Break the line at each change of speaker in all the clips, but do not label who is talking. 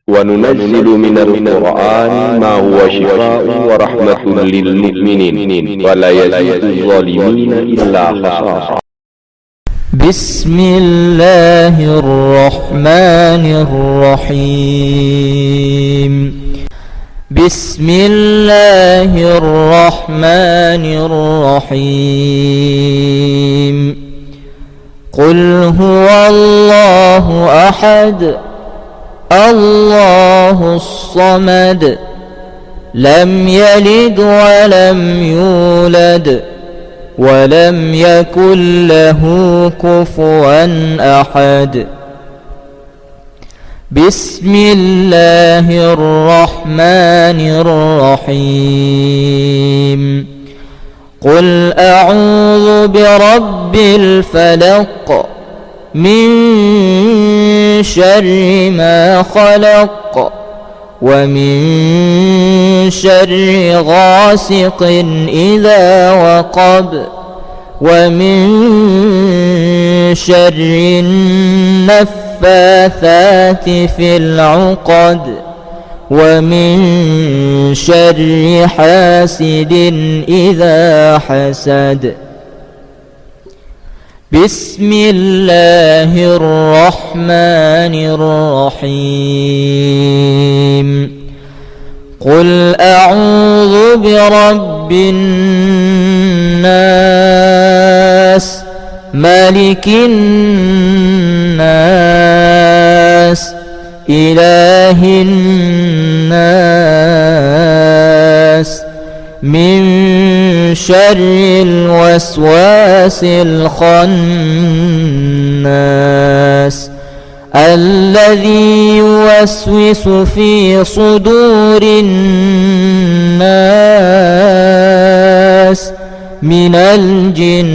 وننزل من القرآن ما هو شفاء ورحمة للمؤمنين ولا يزيد الظالمين إلا خسارا.
بسم الله الرحمن الرحيم. بسم الله الرحمن الرحيم. قل هو الله أحد الله الصمد لم يلد ولم يولد ولم يكن له كفوا أحد. بسم الله الرحمن الرحيم. قل أعوذ برب الفلق من شر ما خلق ومن شر غاسق إذا وقب ومن شر النفاثات في العقد ومن شر حاسد إذا حسد. بسم الله الرحمن الرحيم. قل أعوذ برب الناس ملك الناس إله الناس من شر الوسواس الخناس الذي يوسوس في صدور الناس من الجنة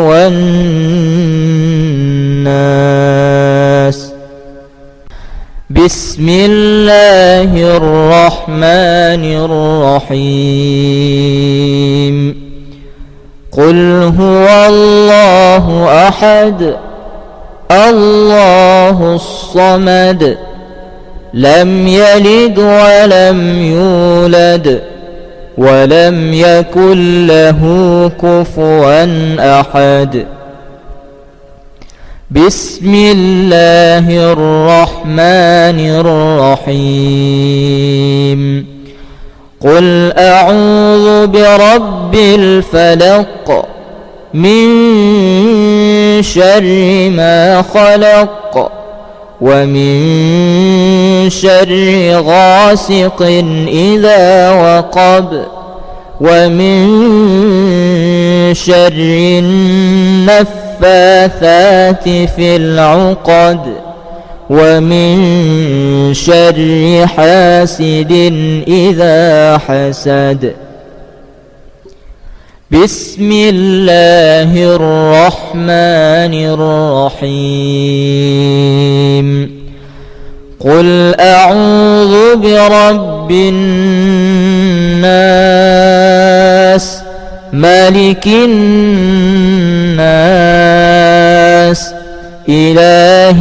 والناس. بسم الله الرحمن الرحيم. قل هو الله أحد الله الصمد لم يلد ولم يولد ولم يكن له كفوا أحد. بسم الله الرحمن الرحيم. قل أعوذ برب الفلق من شر ما خلق ومن شر غاسق إذا وقب ومن شر النفاثات في العقد ومن شر حاسد إذا حسد. بسم الله الرحمن الرحيم. قل أعوذ برب الناس ملك الناس إله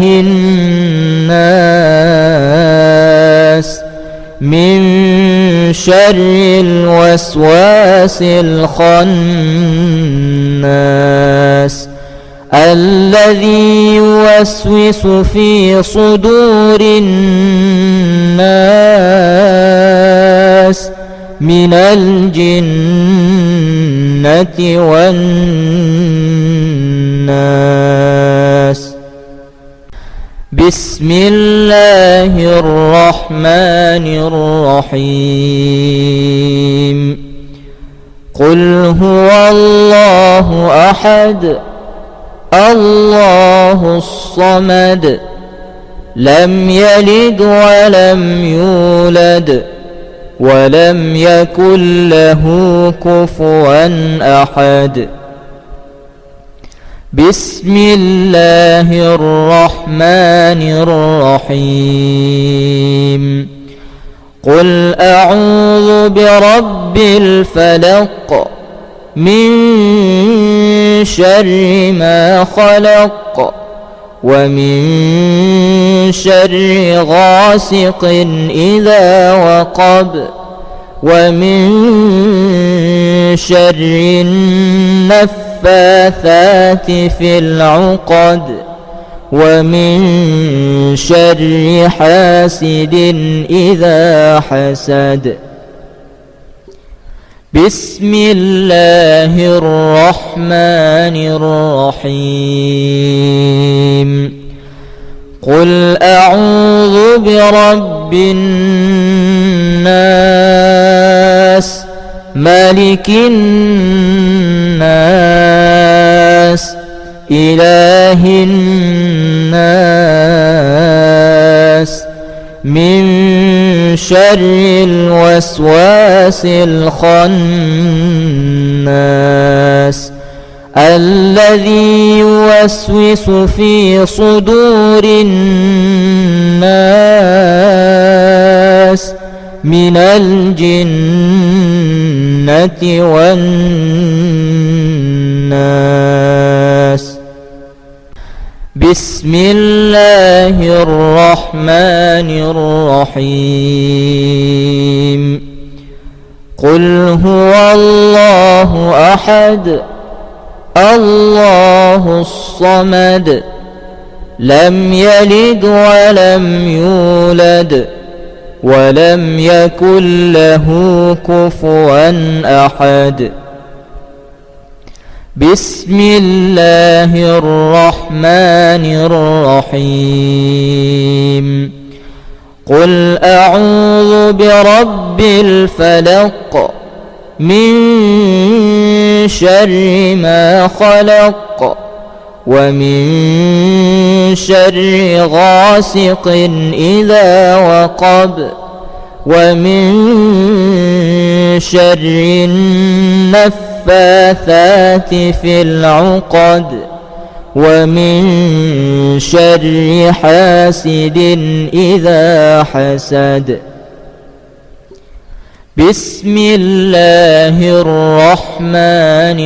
الناس من شر الوسواس الخناس الذي يوسوس في صدور الناس من الجنة والناس. بسم الله الرحمن الرحيم. قل هو الله أحد الله الصمد لم يلد ولم يولد ولم يكن له كفوا أحد. بسم الله الرحمن الرحيم. قل أعوذ برب الفلق من شر ما خلق ومن شر غاسق إذا وقب ومن شر النفاثات في العقد ومن شر حاسد إذا حسد. بسم الله الرحمن الرحيم. قل أعوذ برب الناس ملك الناس إله الناس من شر الوسواس الخناس الذي يوسوس في صدور الناس من الجنة والناس. بسم الله الرحمن الرحيم. قل هو الله أحد الله الصمد لم يلد ولم يولد ولم يكن له كفوا أحد. بسم الله الرحمن الرحيم. قل أعوذ برب الفلق من شر ما خلق ومن شر غاسق إذا وقب ومن شر النفاثات في العقد ومن شر حاسد إذا حسد. بسم الله الرحمن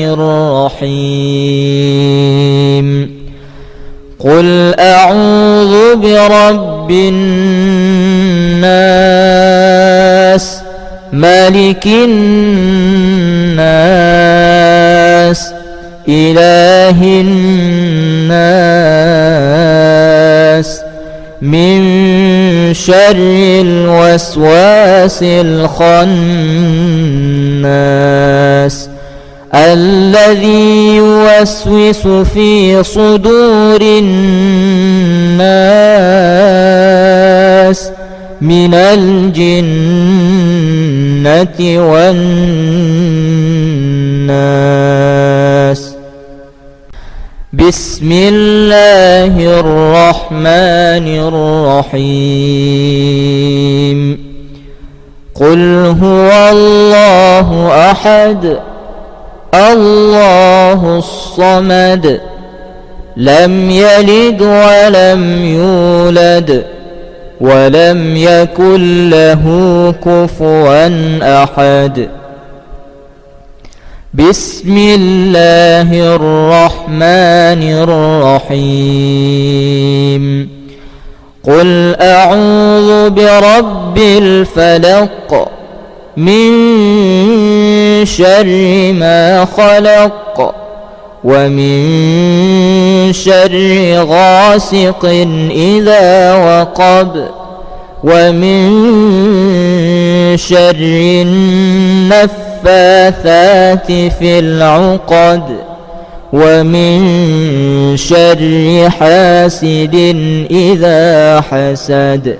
الرحيم. قل أعوذ برب الناس ملك الناس إله الناس من شر الوسواس الخناس الذي يوسوس في صدور الناس من الجنة والناس. بسم الله الرحمن الرحيم. قل هو الله أحد الله الصمد لم يلد ولم يولد ولم يكن له كفوا أحد. بسم الله الرحمن الرحيم. قل أعوذ برب الفلق من شر ما خلق ومن شر غاسق إذا وقب ومن شر النفاثات في العقد ومن شر حاسد إذا حسد.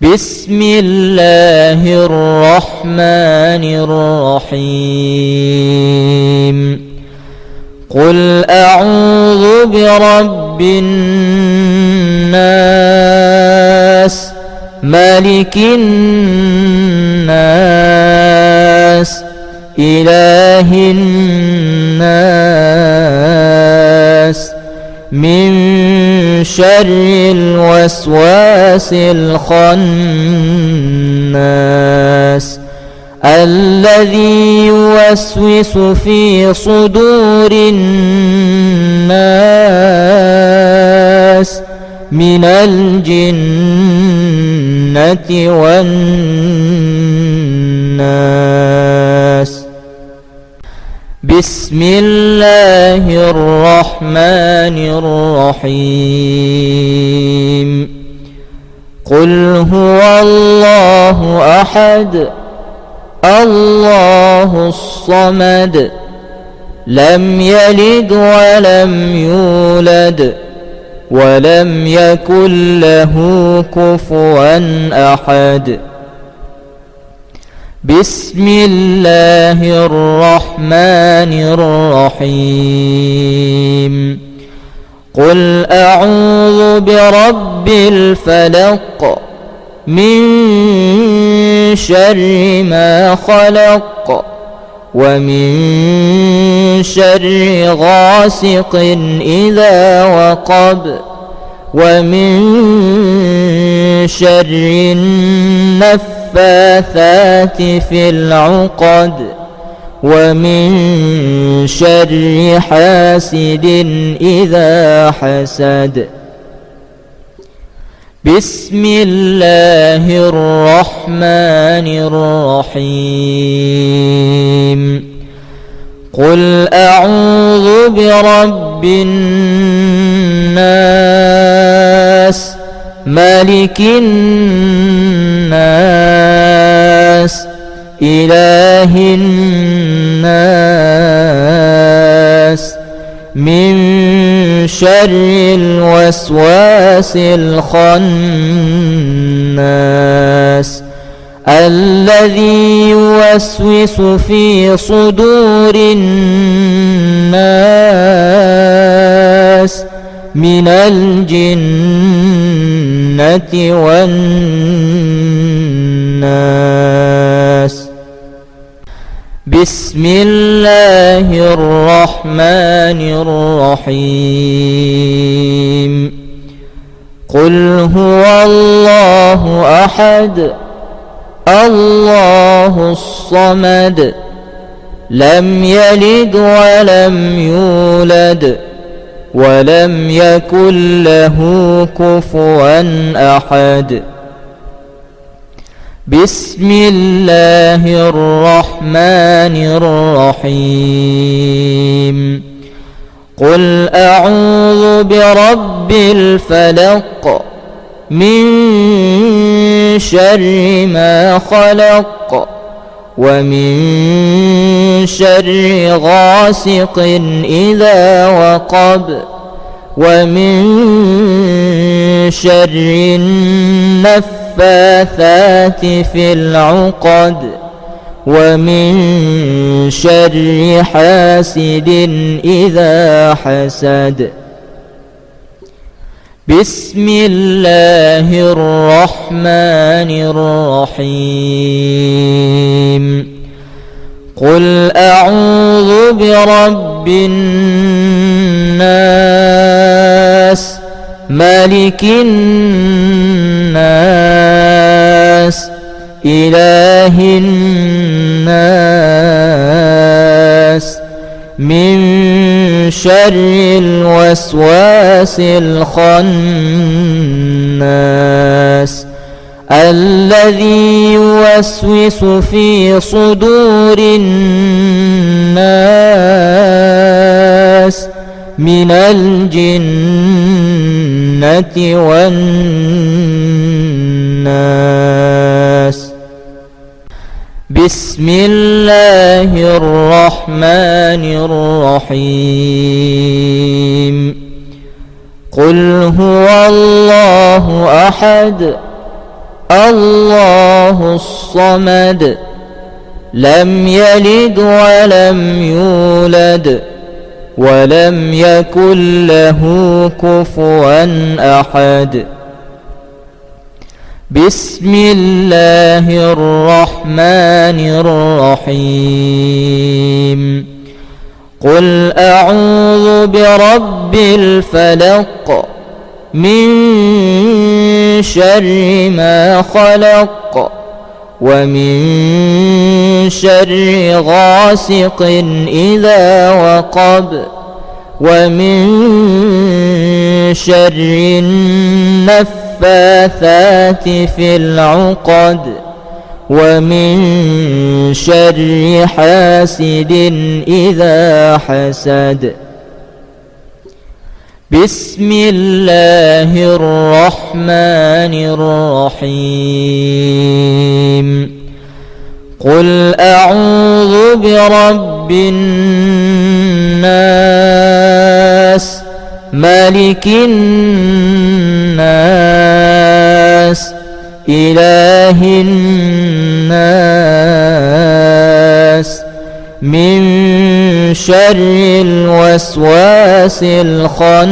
بسم الله الرحمن الرحيم. قل أعوذ برب الناس ملك الناس إله الناس من شر الوسواس الخناس الذي يوسوس في صدور الناس من الجنة والناس. بسم الله الرحمن الرحيم. قل هو الله أحد الله الصمد لم يلد ولم يولد ولم يكن له كفوا أحد. بسم الله الرحمن الرحيم. قل أعوذ برب الفلق من شر ما خلق ومن شر غاسق إذا وقب ومن شر النفاثات في العقد ومن شر حاسد إذا حسد. بسم الله الرحمن الرحيم. قل أعوذ برب الناس ملك الناس إله الناس من شر الوسواس الخناس الذي يوسوس في صدور الناس من الجنة والناس. بسم الله الرحمن الرحيم. قل هو الله أحد الله الصمد لم يلد ولم يولد ولم يكن له كفوا أحد. بسم الله الرحمن الرحيم. قل أعوذ برب الفلق من شر ما خلق ومن شر غاسق إذا وقب ومن شر النفاثات في العقد ومن شر حاسد إذا حسد. بسم الله الرحمن الرحيم. قل أعوذ برب الناس ملك الناس إله الناس من شر الوسواس الخناس الذي يوسوس في صدور الناس من الجنة والناس. بسم الله الرحمن الرحيم. قل هو الله أحد الله الصمد لم يلد ولم يولد ولم يكن له كفوا أحد. بسم الله الرحمن الرحيم. قل أعوذ برب الفلق من شر ما خلق ومن شر غاسق إذا وقب ومن شر النفاثات في العقد ومن شر حاسد إذا حسد. بسم الله الرحمن الرحيم. قل أعوذ برب الناس ملك الناس إله الناس من شر الوسواس الخناس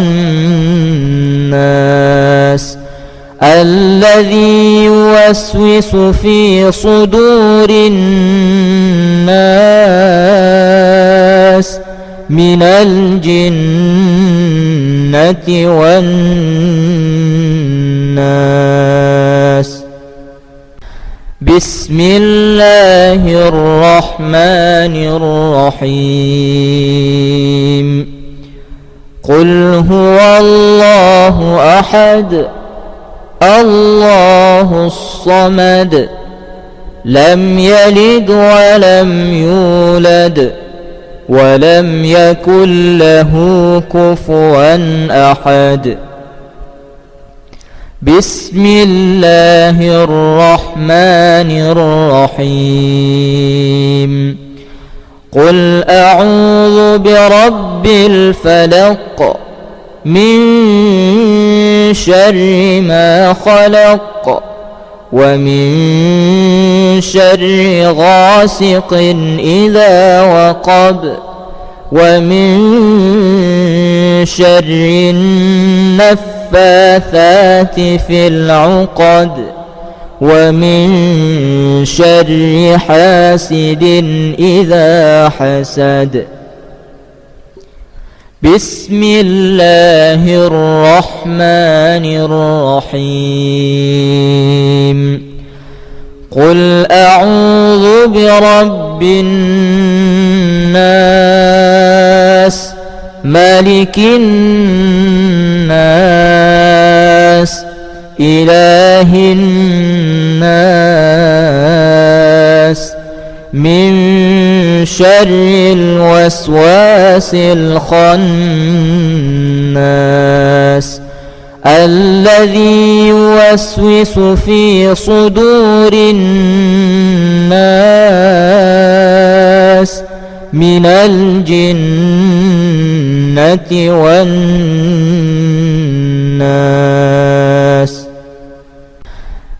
الذي يوسوس في صدور الناس من الجنة والناس. بسم الله الرحمن الرحيم. قل هو الله أحد الله الصمد لم يلد ولم يولد ولم يكن له كفوا أحد. بسم الله الرحمن الرحيم. قل أعوذ برب الفلق من شر ما خلق ومن شر غاسق إذا وقب ومن شر النفاثات في العقد ومن شر حاسد إذا حسد. بسم الله الرحمن الرحيم. قل أعوذ برب الناس ملك الناس إله الناس من شر الوسواس الخناس الذي يوسوس في صدور الناس من الجنة والناس.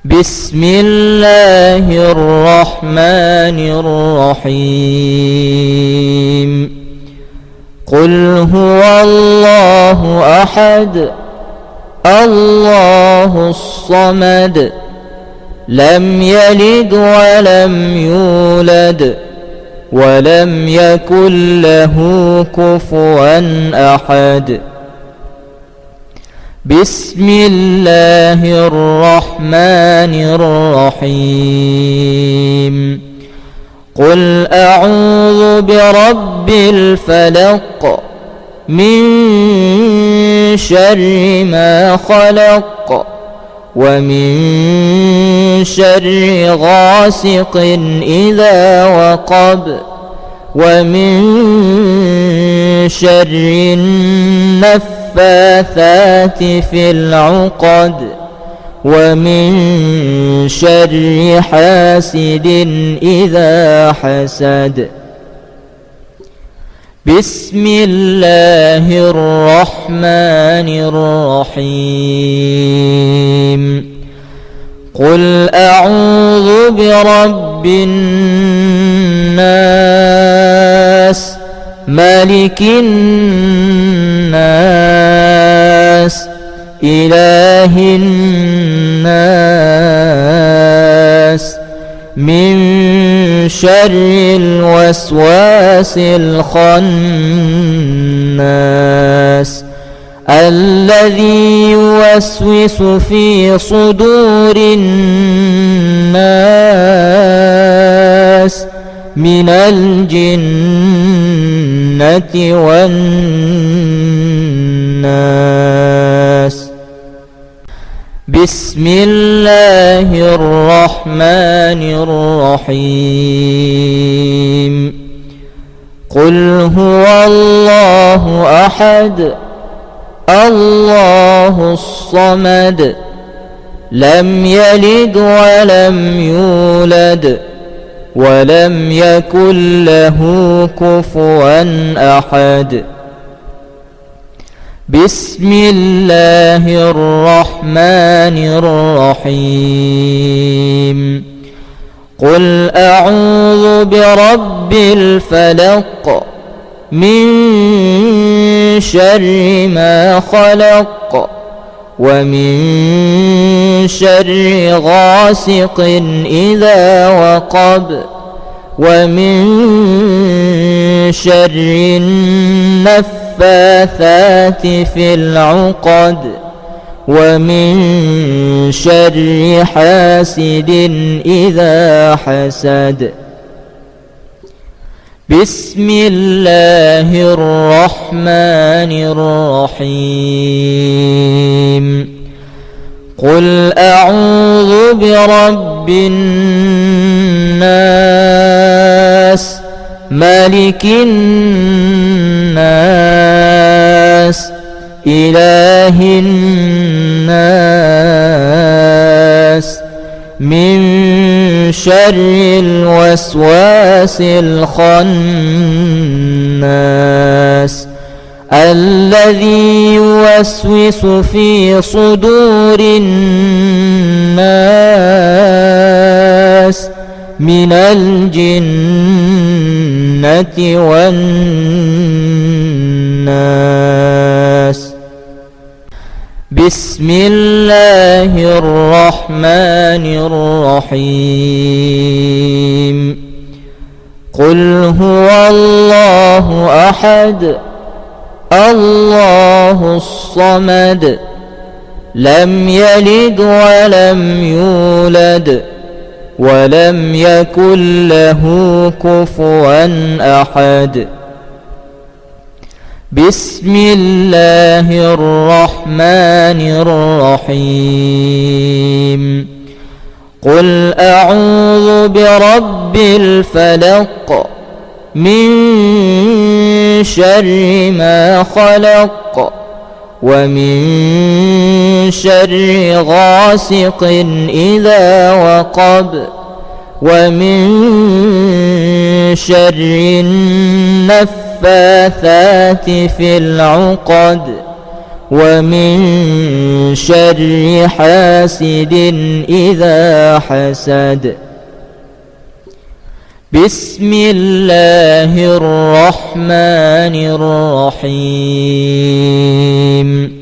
بسم الله الرحمن الرحيم. قل هو الله أحد الله الصمد لم يلد ولم يولد ولم يكن له كفوا أحد. بسم الله الرحمن الرحيم. قل أعوذ برب الفلق من شر ما خلق ومن شر غاسق إذا وقب ومن شر النفاثات في العقد ومن شر حاسد إذا حسد. بسم الله الرحمن الرحيم. قل أعوذ برب الناس ملك الناس إله الناس من شر الوسواس الخناس الذي يوسوس في صدور الناس من الجنة والناس. بسم الله الرحمن الرحيم. قل هو الله أحد الله الصمد لم يلد ولم يولد ولم يكن له كفوا أحد. بسم الله الرحمن الرحيم. قل أعوذ برب الفلق من شر ما خلق ومن شر غاسق إذا وقب ومن شر النفاثات في العقد ومن شر حاسد إذا حسد. بسم الله الرحمن الرحيم. قل أعوذ برب الناس ملك الناس إله الناس من شر الوسواس الخناس الذي يوسوس في صدور الناس من الجنة والناس. بسم الله الرحمن الرحيم. قل هو الله أحد الله الصمد لم يلد ولم يولد ولم يكن له كفوا أحد. بسم الله الرحمن الرحيم. قل أعوذ برب الفلق من شر ما خلق ومن شر غاسق إذا وقب ومن شر النفاثات في العقد ومن شر حاسد إذا حسد. بسم الله الرحمن الرحيم.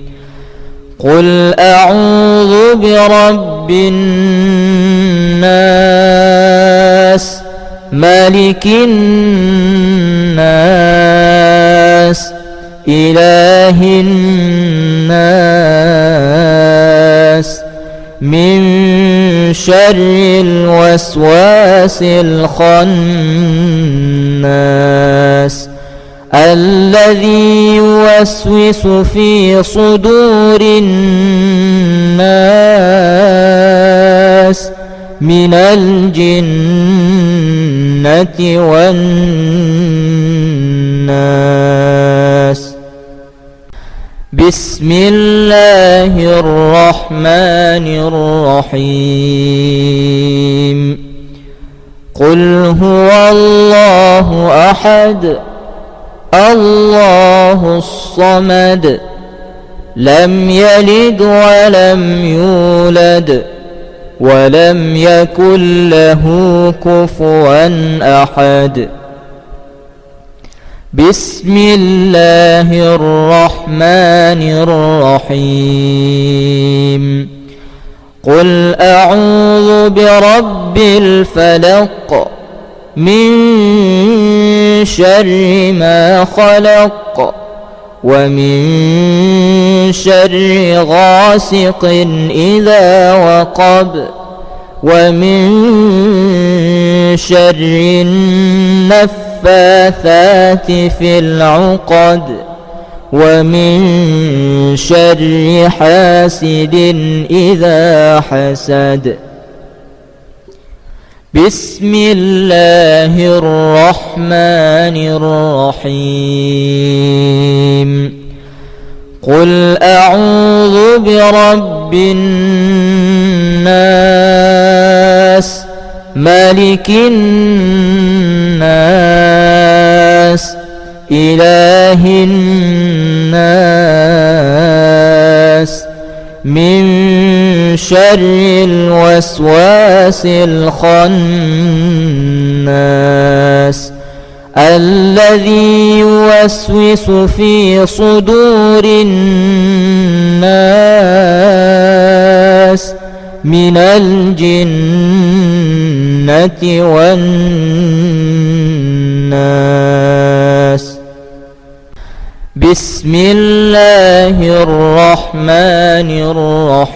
قل أعوذ برب الناس ملك الناس إله الناس من شر الوسواس الخناس الذي يوسوس في صدور الناس من الجنة والناس. بسم الله الرحمن الرحيم. قل هو الله أحد الله الصمد لم يلد ولم يولد ولم يكن له كفوا أحد. بسم الله الرحمن الرحيم. قل أعوذ برب الفلق من شر ما خلق ومن شر غاسق إذا وقب ومن شر النفاثات النفاثات في العقد ومن شر حاسد إذا حسد. بسم الله الرحمن الرحيم. قل أعوذ برب الناس ملك الناس إله الناس من شر الوسواس الخناس الذي يوسوس في صدور الناس من الجنة والناس. بسم الله الرحمن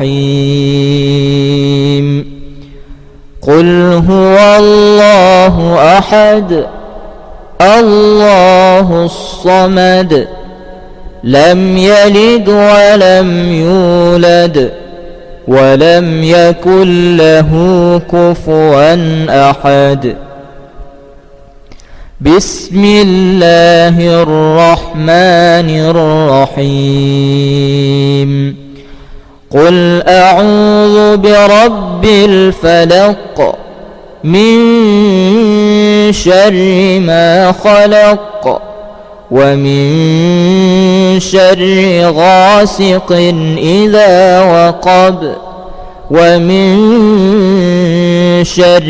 الرحيم. قل هو الله أحد الله الصمد لم يلد ولم يولد ولم يكن له كفوا أحد. بسم الله الرحمن الرحيم. قل أعوذ برب الفلق من شر ما خلق ومن شر غاسق إذا وقب ومن شر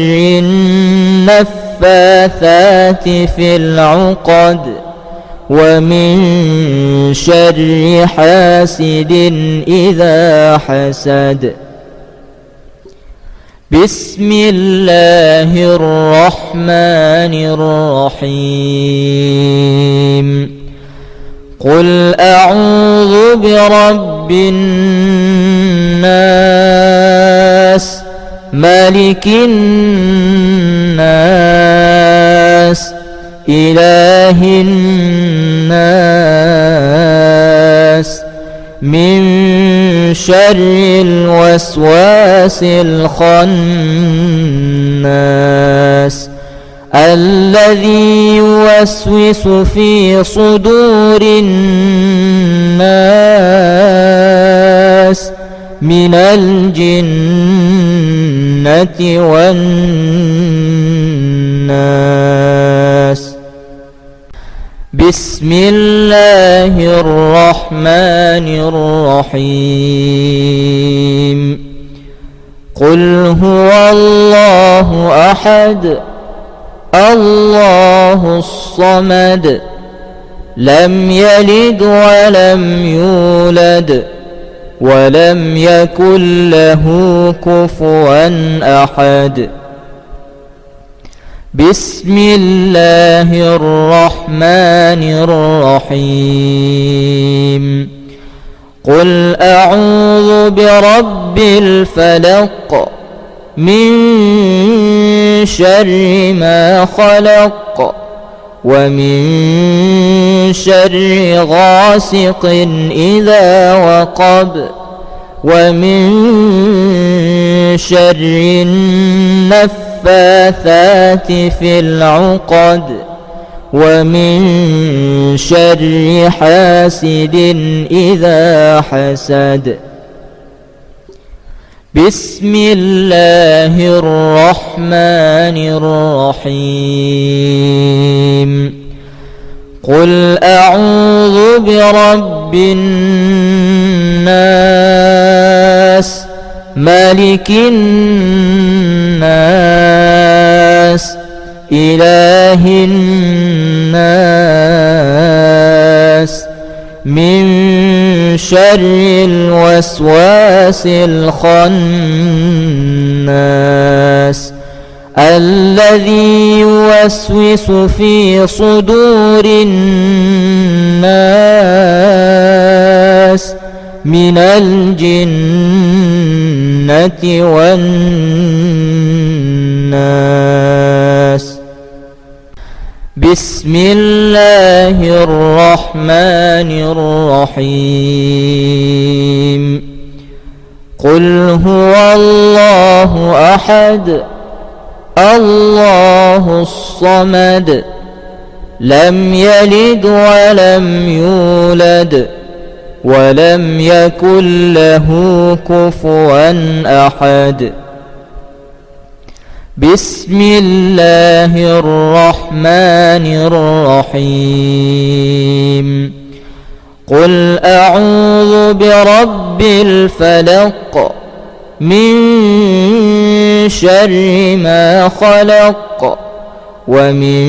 النفاثات في العقد ومن شر حاسد إذا حسد. بسم الله الرحمن الرحيم. قل أعوذ برب الناس ملك الناس إله الناس من شر الوسواس الخناس الذي يوسوس في صدور الناس من الجنة والناس. بسم الله الرحمن الرحيم. قل هو الله أحد الله الصمد لم يلد ولم يولد ولم يكن له كفوا أحد. بسم الله الرحمن الرحيم. قل أعوذ برب الفلق من شر ما خلق ومن شر غاسق إذا وقب ومن شر النفاثات في العقد ومن شر حاسد إذا حسد. بسم الله الرحمن الرحيم. قل أعوذ برب الناس ملك الناس إله الناس من شر الوسواس الخناس الذي يوسوس في صدور الناس من الجنة والناس. بسم الله الرحمن الرحيم قل هو الله أحد الله الصمد لم يلد ولم يولد ولم يكن له كفوا أحد بسم الله الرحمن الرحيم قل أعوذ برب الفلق من شر ما خلق ومن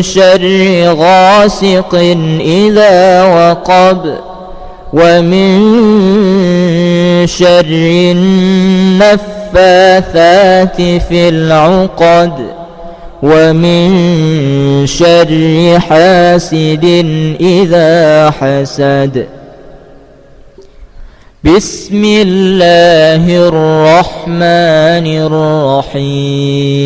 شر غاسق إذا وقب ومن شر النفاثات في العقد ومن شر حاسد إذا حسد بسم الله الرحمن الرحيم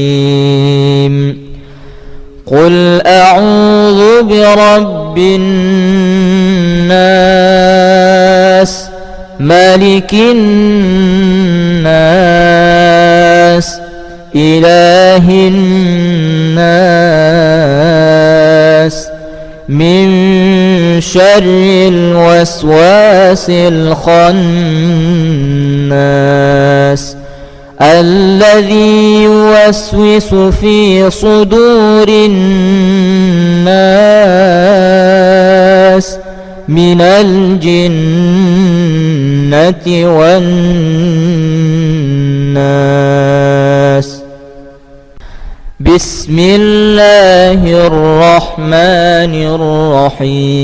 قل أعوذ برب الناس ملك الناس إله الناس من شر الوسواس الخناس الذي يوسوس في صدور الناس من الجنة والناس بسم الله الرحمن الرحيم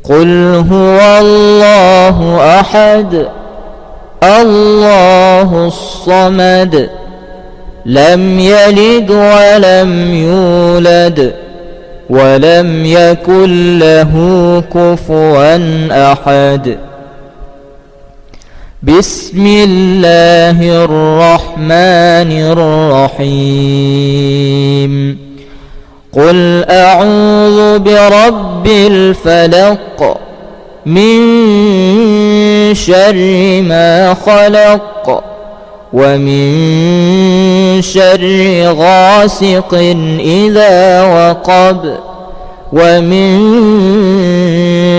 قل هو الله أحد الله الصمد لم يلد ولم يولد ولم يكن له كفوا أحد بسم الله الرحمن الرحيم قل أعوذ برب الفلق من شر ما خلق ومن شر غاسق إذا وقب ومن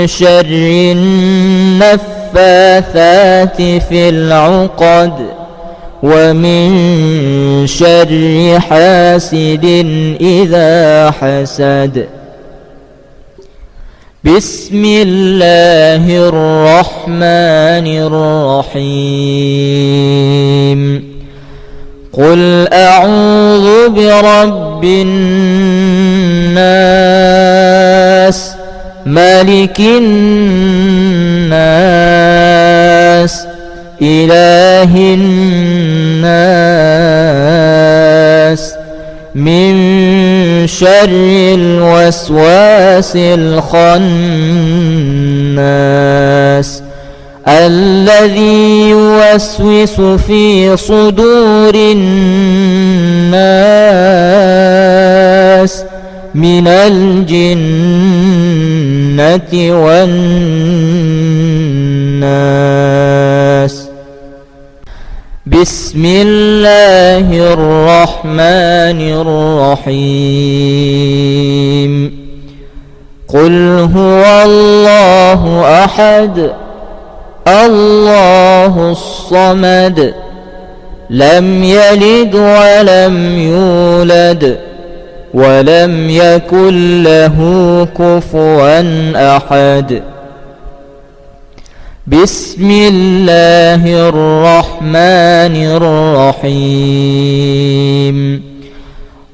شر النفاثات في العقد ومن شر حاسد إذا حسد بسم الله الرحمن الرحيم قل أعوذ برب الناس ملك الناس إله الناس من شر الوسواس الخناس الذي يوسوس في صدور الناس من الجنة والناس بسم الله الرحمن الرحيم قل هو الله أحد الله الصمد لم يلد ولم يولد ولم يكن له كفوا أحد بسم الله الرحمن الرحيم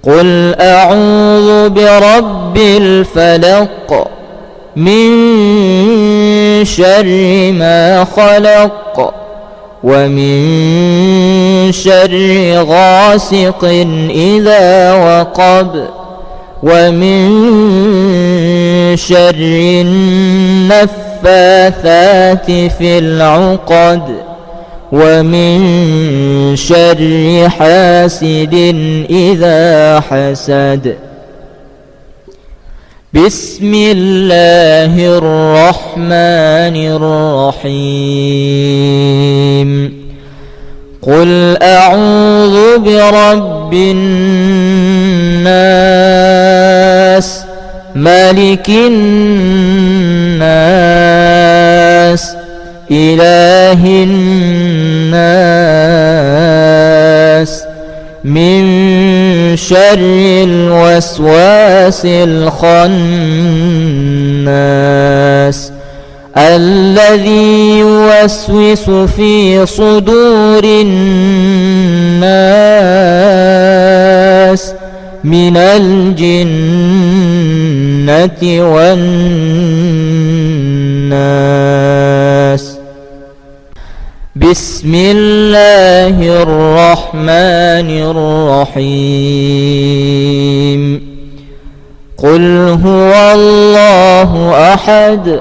قل أعوذ برب الفلق من شر ما خلق ومن شر غاسق إذا وقب ومن شر النفاثات في العقد ومن شر حاسد إذا حسد. بسم الله الرحمن الرحيم. قل أعوذ برب الناس ملك الناس إله الناس من شر الوسواس الخناس الذي يوسوس في صدور الناس من الجنة والناس. بسم الله الرحمن الرحيم. قل هو الله أحد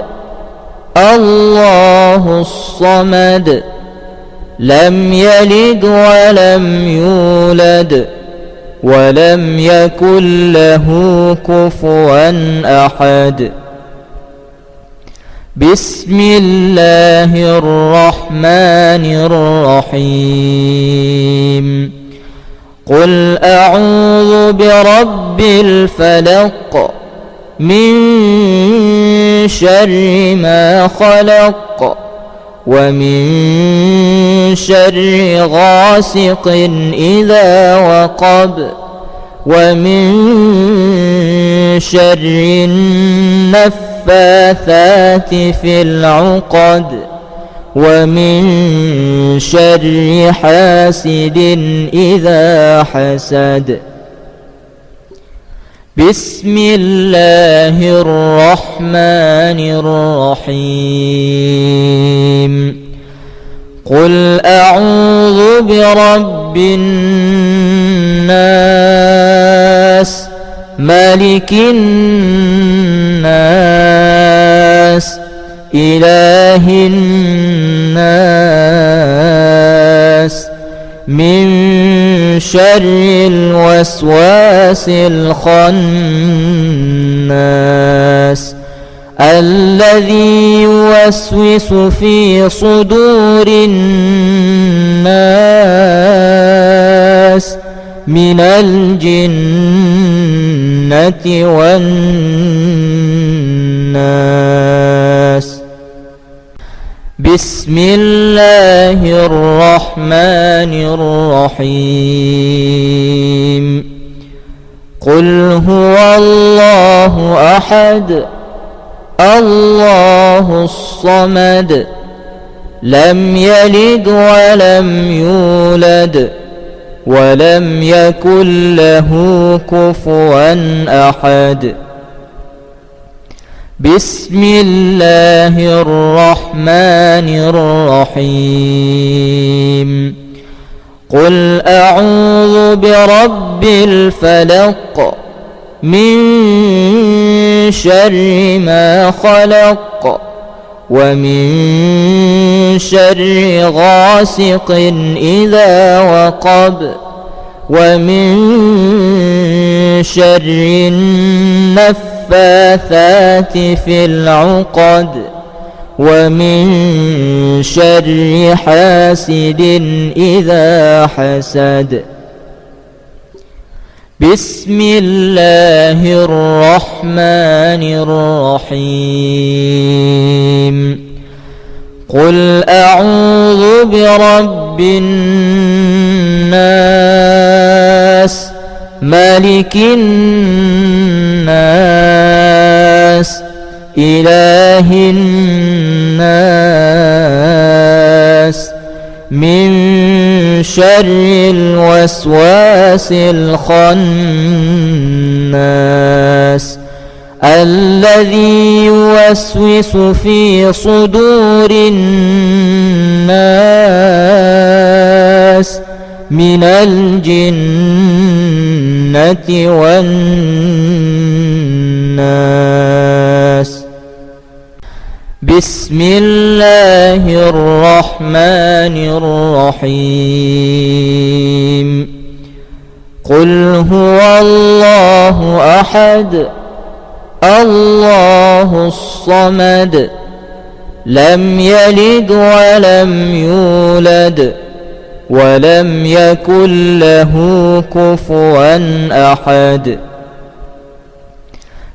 الله الصمد لم يلد ولم يولد ولم يكن له كفوا أحد. بسم الله الرحمن الرحيم. قل أعوذ برب الفلق من شر ما خلق ومن شر غاسق إذا وقب ومن شر النفاثات في العقد ومن شر حاسد إذا حسد. بسم الله الرحمن الرحيم. قل أعوذ برب الناس ملك الناس إله الناس من شر الوسواس الخناس الذي يوسوس في صدور الناس من الجنة والناس. بسم الله الرحمن الرحيم. قل هو الله أحد الله الصمد لم يلد ولم يولد ولم يكن له كفوا أحد. بسم الله الرحمن الرحيم. قل أعوذ برب الفلق من شر ما خلق ومن شر غاسق إذا وقب ومن شر النفاثات في العقد ومن شر حاسد إذا حسد. بسم الله الرحمن الرحيم. قل أعوذ برب الناس ملك الناس إله الناس من شر الوسواس الخناس الذي يوسوس في صدور الناس من الجنة والناس. بسم الله الرحمن الرحيم قل هو الله أحد الله الصمد لم يلد ولم يولد ولم يكن له كفوا أحد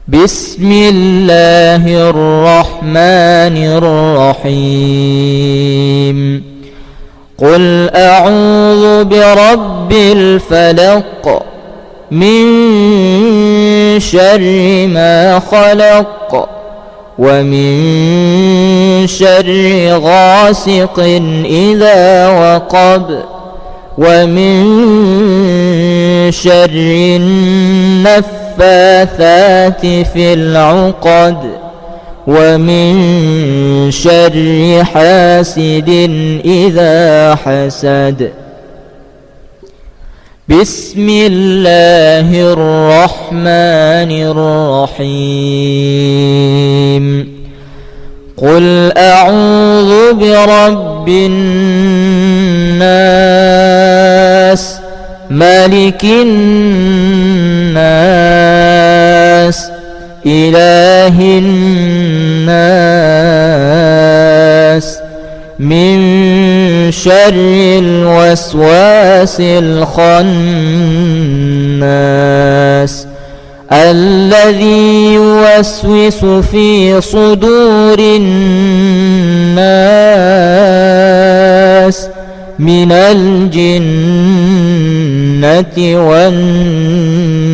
بسم الله الرحمن الرحيم قل أعوذ برب الفلق من شر ما خلق ومن شر غاسق إذا وقب ومن شر النفاثات في العقد ومن شر حاسد إذا حسد بسم الله الرحمن الرحيم قل أعوذ برب الناس ملك الناس إله الناس من شر الوسواس الخناس الذي يوسوس في صدور الناس من الجنة والناس